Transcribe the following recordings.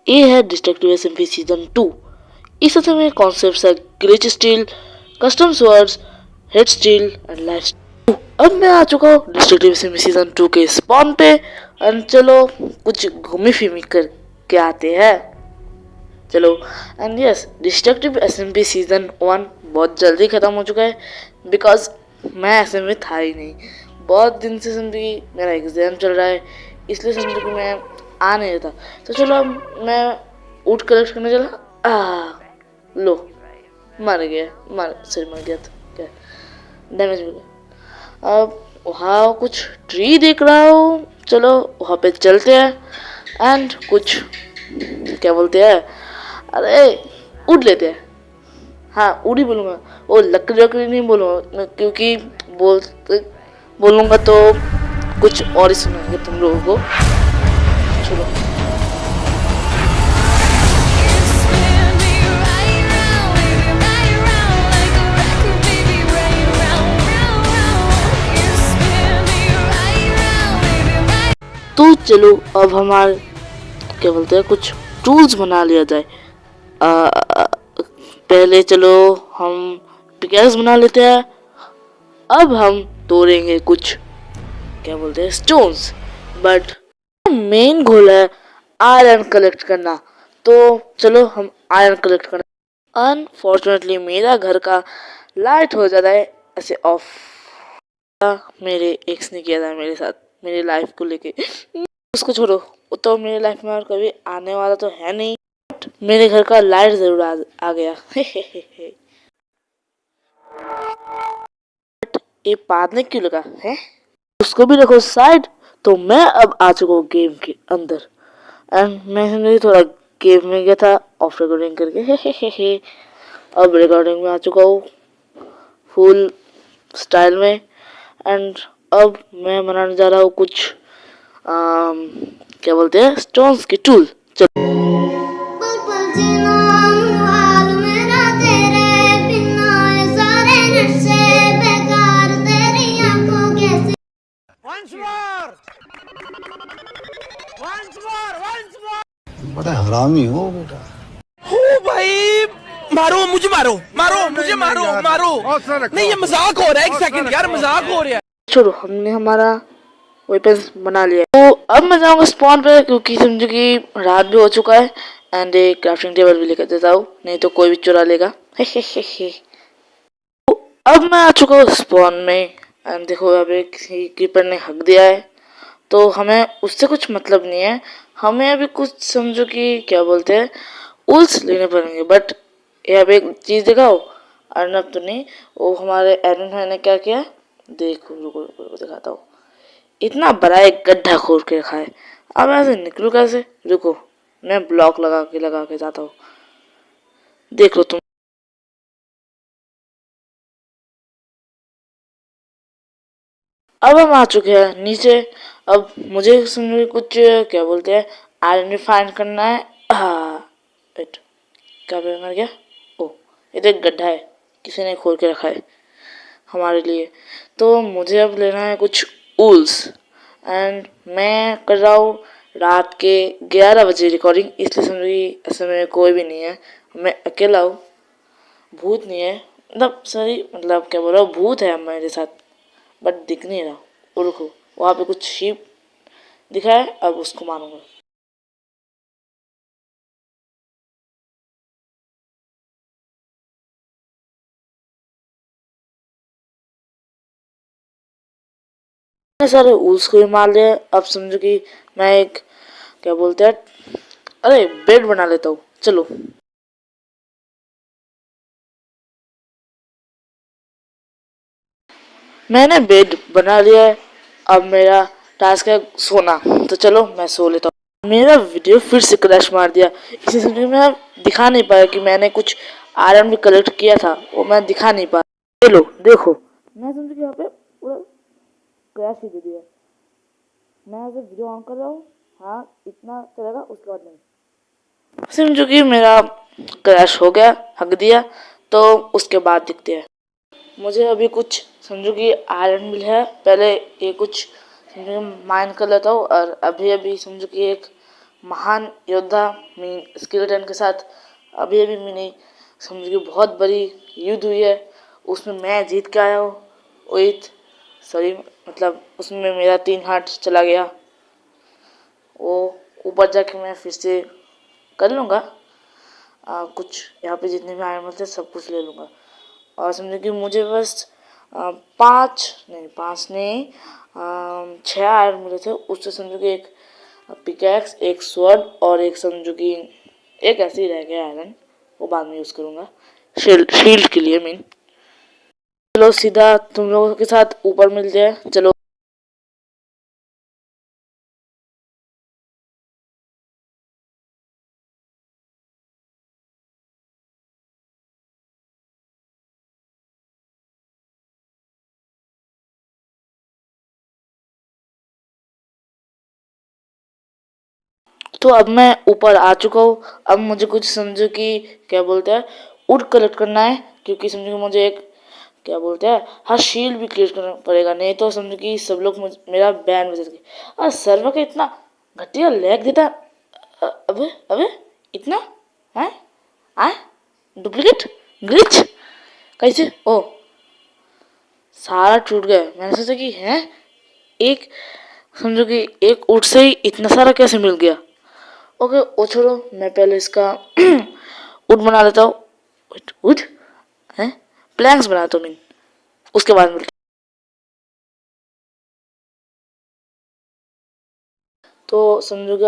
ये है destructive SMP season 2। इस असम में कॉन्सेप्ट है glitch steel, custom swords, head steel and life. अब मैं आ चुका हूँ डिस्ट्रक्टिव एसएमपी सीजन 2 के स्पॉन पे। एंड चलो कुछ घूमी फिमी करके आते हैं। चलो and yes, destructive SMP season 1 बहुत जल्दी ख़त्म हो चुका है बिकॉज मैं एसएम में था ही नहीं। बहुत दिन से समझो कि मेरा एग्ज़ाम चल रहा है, इसलिए समझो कि मैं आ नहीं रहा था। तो चलो अब मैं ऊँट कलेक्ट करने चला। लो मर गया, मर गया था क्या, डैमेज हो गया। अब वहाँ कुछ ट्री देख रहा हूँ, चलो वहाँ पे चलते हैं एंड कुछ क्या बोलते हैं, अरे उड़ लेते हैं। हाँ उड़ ही बोलूँगा, वो लकड़ी लकड़ी नहीं बोलूँगा क्योंकि बोलूँगा तो कुछ और ही सुनाएंगे तुम लोगों को। चलो तो चलो अब हमारे क्या बोलते हैं कुछ टूल्स बना लिया जाए। पहले चलो हम पिकेक्स बना लेते हैं। अब हम तोड़ेंगे कुछ क्या बोलते हैं स्टोन्स, बट मेन गोल है आयरन कलेक्ट करना। तो चलो हम आयरन कलेक्ट करना। अनफॉर्चुनेटली मेरा घर का लाइट हो जाता है ऐसे ऑफ। मेरे एक्स ने किया था मेरे साथ मेरी लाइफ को लेके। उसको छोड़ो, वो तो मेरी लाइफ में और कभी आने वाला तो है नहीं। मेरे घर का लाइट जरूर आ गया। ये पादने क्यों लगा है, उसको भी रखो साइड। तो मैं अब आ चुका हूँ गेम के अंदर एंड मैं थोड़ा गेम में गया था ऑफ रिकॉर्डिंग करके। अब रिकॉर्डिंग में आ चुका हूँ फुल स्टाइल में एंड अब मैं बनाने जा रहा हूँ कुछ क्या बोलते हैं स्टोन्स के टूल। चलो बड़ा हरामी हो बेटा। हो भाई, मारो मुझे, मारो मारो मुझे, मारो मारो। नहीं ये मजाक हो रहा है, एक सेकंड यार, मजाक हो रहा है। छोड़ो, हमने हमारा वेपन्स बना लिया। तो अब मैं जाऊंगा स्पॉन पे क्योंकि समझो कि रात भी हो चुका है एंड एक क्राफ्टिंग टेबल भी लेकर देता हूँ, नहीं तो कोई भी चुरा लेगा। तो अब मैं आ चुका हूँ स्पॉन में एंड देखो अब एक क्रीपर ने हक दिया है। तो हमें उससे कुछ मतलब नहीं है, हमें अभी कुछ समझो कि क्या बोलते हैं उल्स लेने पड़ेंगे। बट ये अब एक चीज़ दिखाओ, अर्नब तो नहीं, वो हमारे एरन भाई ने क्या किया देखो, रुको रुको रुको दिखाता हूँ। इतना बड़ा एक गड्ढा खोद के रखा है, अब ऐसे निकलूँ कैसे, रुको मैं ब्लॉक लगा के जाता हूँ, देख लो तुम। अब हम आ चुके हैं नीचे। अब मुझे समझो कुछ क्या बोलते हैं आयरन रिफाइन करना है। वेट, क्या मर गया, ओ ये तो एक गड्ढा है, किसी ने खोद के रखा है हमारे लिए। तो मुझे अब लेना है कुछ ऊल्स एंड मैं कर रहा हूँ रात के 11 बजे रिकॉर्डिंग, इसलिए समझो कि ऐसे में कोई भी नहीं है, मैं अकेला हूँ, भूत नहीं है, मतलब सॉरी मतलब क्या बोल रहा हूँ, भूत है मेरे साथ बट दिख नहीं रहा। और रुको वहाँ पे कुछ शीप दिखा है, अब उसको मारूंगा। मैंने सारे ऊल्स को ही मार लिया। अब समझो कि मैं एक क्या बोलते हैं, अरे बेड बना लेता हूँ। चलो मैंने बेड बना लिया है, अब मेरा टास्क है सोना। तो चलो मैं सो लेता हूँ। मेरा वीडियो फिर से क्रैश मार दिया, इसी समय मैं दिखा नहीं पाया कि मैंने कुछ आयरन भी कलेक्ट किया था, वो मैं दिखा नहीं पाया। चलो देखो मैं समझो कि यहाँ पे पूरा क्रैश ही दे दिया। मैं अगर वीडियो ऑन कर रहा हूँ, हाँ इतना चलेगा, उसके बाद नहीं। समझो कि मेरा क्रैश हो गया, हक दिया, तो उसके बाद दिखते हैं। मुझे अभी कुछ समझो कि आयरन मिल है, पहले ये कुछ समझो माइन कर लेता हूँ और अभी अभी समझो कि एक महान योद्धा मीन स्केलेटन के साथ अभी अभी मैंने समझ कि बहुत बड़ी युद्ध हुई है, उसमें मैं जीत के आया हूँ विथ सॉरी मतलब उसमें मेरा 3 हार्ट चला गया। वो ऊपर जाके मैं फिर से कर लूँगा। कुछ यहाँ पे जितने भी आयरन मिलते सब कुछ ले लूँगा। और समझो कि मुझे बस 6 आयरन मिले थे, उससे समझो कि एक पिकैक्स, एक स्वॉर्ड और एक समझो कि एक ऐसे ही रह गया आयरन, वो बाद में यूज़ करूँगा शील्ड के लिए मीन। चलो सीधा तुम लोगों के साथ ऊपर मिलते हैं, चलो। तो अब मैं ऊपर आ चुका हूँ। अब मुझे कुछ समझो कि क्या बोलते हैं वुड कलेक्ट करना है, क्योंकि समझो कि मुझे एक क्या बोलते हैं हाँ शील्ड भी क्रिएट करना पड़ेगा, नहीं तो समझो कि सब लोग मेरा बैन बजा देंगे। और सर्वर का इतना घटिया लैग देता है। अबे अबे इतना है आए डुप्लीकेट ग्लिच कैसे? ओ सारा टूट गया। मैंने सोचा कि है एक समझो कि एक वुड से ही इतना सारा कैसे मिल गया। ओके वो छोड़ो, मैं पहले इसका वुड बना लेता हूँ। वुड है प्लैंक्स बनाता हूँ मीन, उसके बाद मिलते। तो समझो कि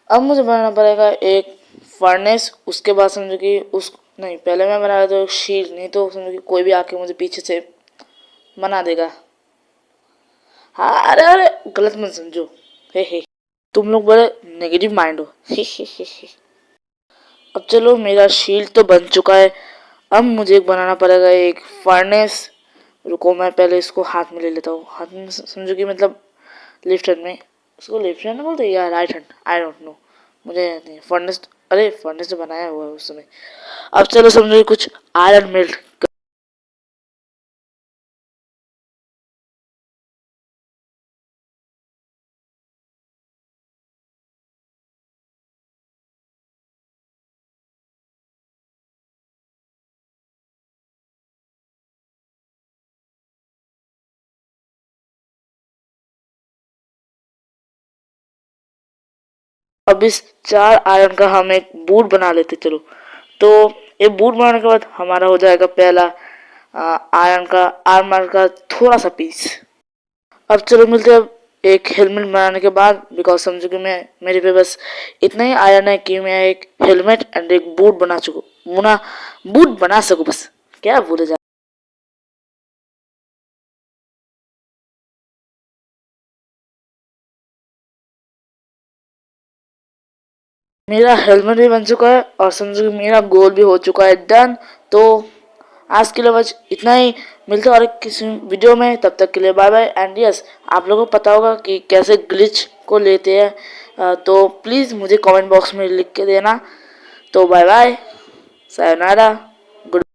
अब मुझे बनाना पड़ेगा एक फर्नेस, उसके बाद समझो कि उस नहीं पहले मैं बना लेता हूँ एक शील्ड, नहीं तो समझो कि कोई भी आके मुझे पीछे से बना देगा। हाँ अरे अरे गलत मत समझो, हे तुम लोग बड़े नेगेटिव माइंड हो। हे। अब चलो मेरा शील्ड तो बन चुका है, अब मुझे एक बनाना पड़ेगा एक फर्नेस। रुको मैं पहले इसको हाथ में ले लेता हूँ, हाथ में समझो कि मतलब लेफ्ट हैंड में, उसको लेफ्ट हैंड बोलते हैं या right hand, I don't know, मुझे याद नहीं। फर्नेस अरे फर्नेस तो बनाया हुआ है उस समय। अब चलो समझो कि कुछ आयरन मेल्ट। अब इस 4 आयरन का हम एक बूट बना लेते चलो। तो ये बूट बनाने के बाद हमारा हो जाएगा पहला आयरन का आर्मर का थोड़ा सा पीस। अब चलो मिलते हैं अब एक हेलमेट बनाने के बाद, बिकॉज समझो कि मैं मेरे पे बस इतना ही आयरन है कि मैं एक हेलमेट एंड एक बूट बना सकूँ बस, क्या बोले जा। मेरा हेलमेट भी बन चुका है और समझो कि मेरा गोल भी हो चुका है डन। तो आज के लिए बस इतना ही, मिलते हैं और किसी वीडियो में, तब तक के लिए बाय बाय। एंड यस आप लोगों को पता होगा कि कैसे ग्लिच को लेते हैं, तो प्लीज़ मुझे कमेंट बॉक्स में लिख के देना। तो बाय बाय, सायोनारा, गुड।